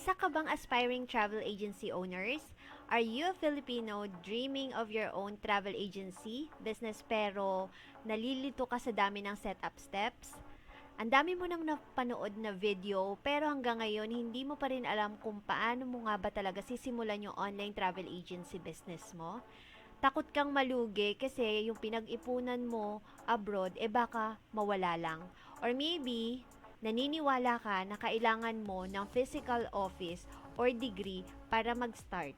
Isa ka bang aspiring travel agency owners? Are you a Filipino dreaming of your own travel agency business pero nalilito ka sa dami ng setup steps? Ang dami mo nang napanood na video pero hanggang ngayon hindi mo pa rin alam kung paano mo nga ba talaga sisimulan yung online travel agency business mo? Takot kang malugi kasi yung pinag-ipunan mo abroad baka mawala lang. Or maybe naniniwala ka na kailangan mo ng physical office or degree para mag-start.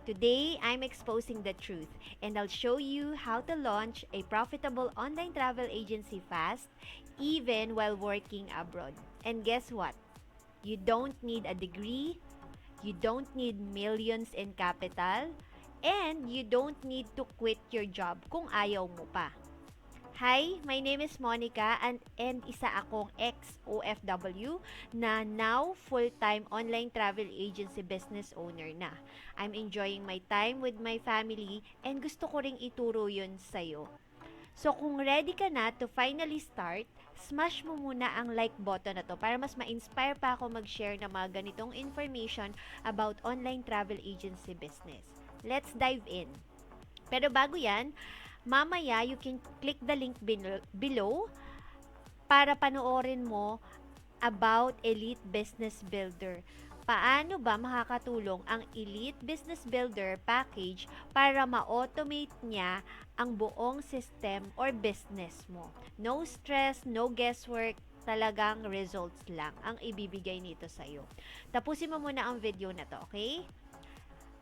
Today, I'm exposing the truth and I'll show you how to launch a profitable online travel agency fast, even while working abroad. And guess what? You don't need a degree, you don't need millions in capital, and you don't need to quit your job kung ayaw mo pa. Hi, my name is Monica and isa akong ex-OFW na now full-time online travel agency business owner na. I'm enjoying my time with my family and gusto ko ring ituro yun sa'yo. So kung ready ka na to finally start, smash mo muna ang like button na to para mas ma-inspire pa ako mag-share ng mga ganitong information about online travel agency business. Let's dive in. Pero bago yan, mamaya you can click the link below para panoorin mo about Elite Business Builder. Paano ba makakatulong ang Elite Business Builder package para ma-automate niya ang buong system or business mo? No stress, no guesswork, talagang results lang ang ibibigay nito sa'yo. Tapusin mo muna ang video na to, okay?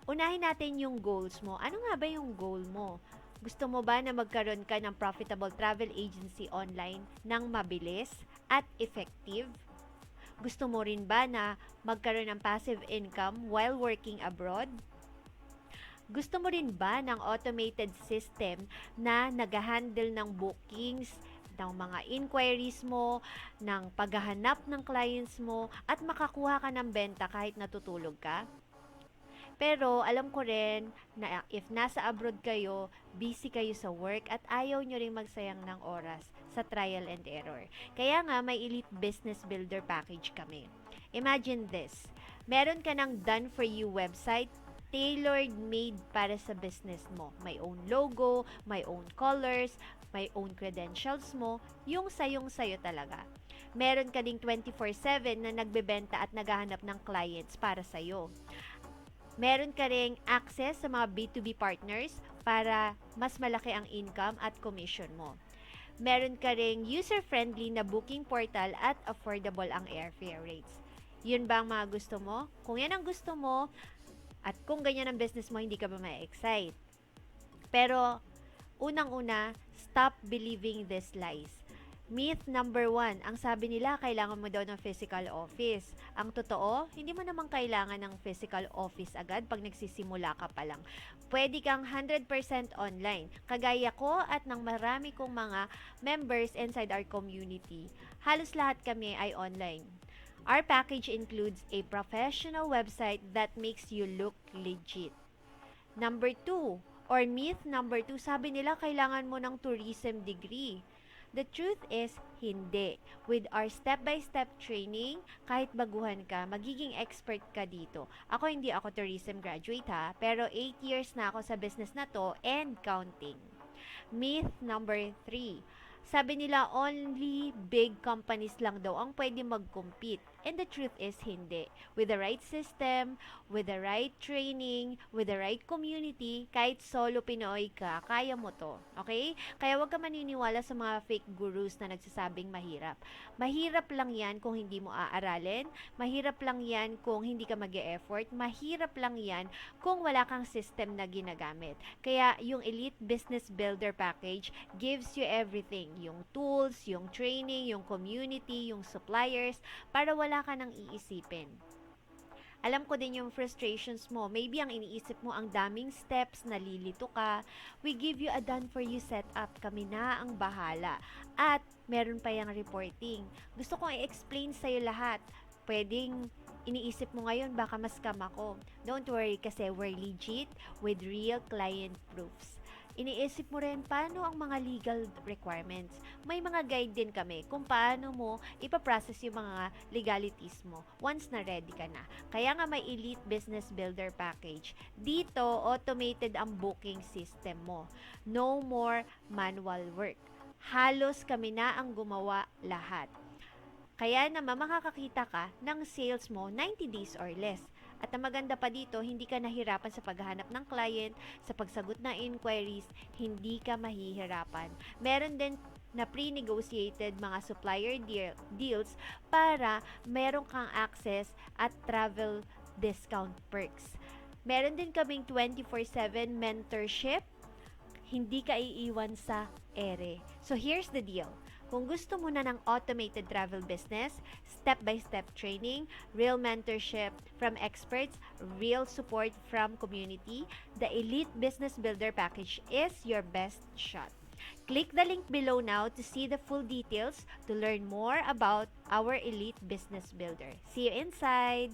Unahin natin yung goals mo. Ano nga ba yung goal mo? Gusto mo ba na magkaroon ka ng profitable travel agency online ng mabilis at effective? Gusto mo rin ba na magkaroon ng passive income while working abroad? Gusto mo rin ba ng automated system na nag-handle ng bookings, ng mga inquiries mo, ng paghahanap ng clients mo, at makakuha ka ng benta kahit natutulog ka? Pero alam ko rin na if nasa abroad kayo, busy kayo sa work at ayaw nyo rin magsayang ng oras sa trial and error. Kaya nga may Elite Business Builder package kami. Imagine this, meron ka ng done for you website tailored made para sa business mo. May own logo, may own colors, may own credentials mo, yung sayong sayo talaga. Meron ka ding 24/7 na nagbebenta at naghahanap ng clients para sa'yo. Meron ka ring access sa mga B2B partners para mas malaki ang income at commission mo. Meron ka ring user-friendly na booking portal at affordable ang airfare rates. Yun ba ang mga gusto mo? Kung yan ang gusto mo, at kung ganyan ang business mo, hindi ka ba ma-excite? Pero, unang-una, stop believing these lies. Myth number 1, ang sabi nila kailangan mo daw ng physical office. Ang totoo, hindi mo naman kailangan ng physical office agad pag nagsisimula ka pa lang. Pwede kang 100% online. Kagaya ko at ng marami kong mga members inside our community. Halos lahat kami ay online. Our package includes a professional website that makes you look legit. Number 2, or myth number 2, sabi nila kailangan mo ng tourism degree. The truth is, hindi. With our step-by-step training, kahit baguhan ka, magiging expert ka dito. Hindi ako tourism graduate ha, pero 8 years na ako sa business na to and counting. Myth number 3. Sabi nila only big companies lang daw ang pwede mag-compete. And the truth is hindi. With the right system, with the right training, with the right community, kahit solo Pinoy ka, kaya mo to. Okay? Kaya wag ka maniniwala sa mga fake gurus na nagsasabing mahirap. Mahirap lang yan kung hindi mo aaralin. Mahirap lang yan kung hindi ka mag-e-effort. Mahirap lang yan kung wala kang system na ginagamit. Kaya yung Elite Business Builder Package gives you everything. Yung tools, yung training, yung community, yung suppliers, para wala ka nang iisipin. Alam ko din yung frustrations mo. Maybe ang iniisip mo ang daming steps, nalilito ka. We give you a done-for-you setup. Kami na ang bahala. At meron pa yung reporting. Gusto kong i-explain sa'yo lahat. Pwedeng iniisip mo ngayon, baka mas scam ako. Don't worry kasi we're legit with real client proofs. iniisip mo rin paano ang mga legal requirements. May mga guide din kami kung paano mo ipaprocess yung mga legalities mo once na ready ka na. Kaya nga may Elite Business Builder Package. Dito, automated ang booking system mo. No more manual work. Halos kami na ang gumawa lahat. Kaya naman makakakita ka ng sales mo 90 days or less. At ang maganda pa dito, hindi ka nahirapan sa paghahanap ng client, sa pagsagot ng inquiries, hindi ka mahihirapan. Meron din na pre-negotiated mga supplier deals para meron kang access at travel discount perks. Meron din kaming 24/7 mentorship, hindi ka iiwan sa ere. So here's the deal. Kung gusto mo na ng automated travel business, step-by-step training, real mentorship from experts, real support from community, the Elite Business Builder Package is your best shot. Click the link below now to see the full details to learn more about our Elite Business Builder. See you inside!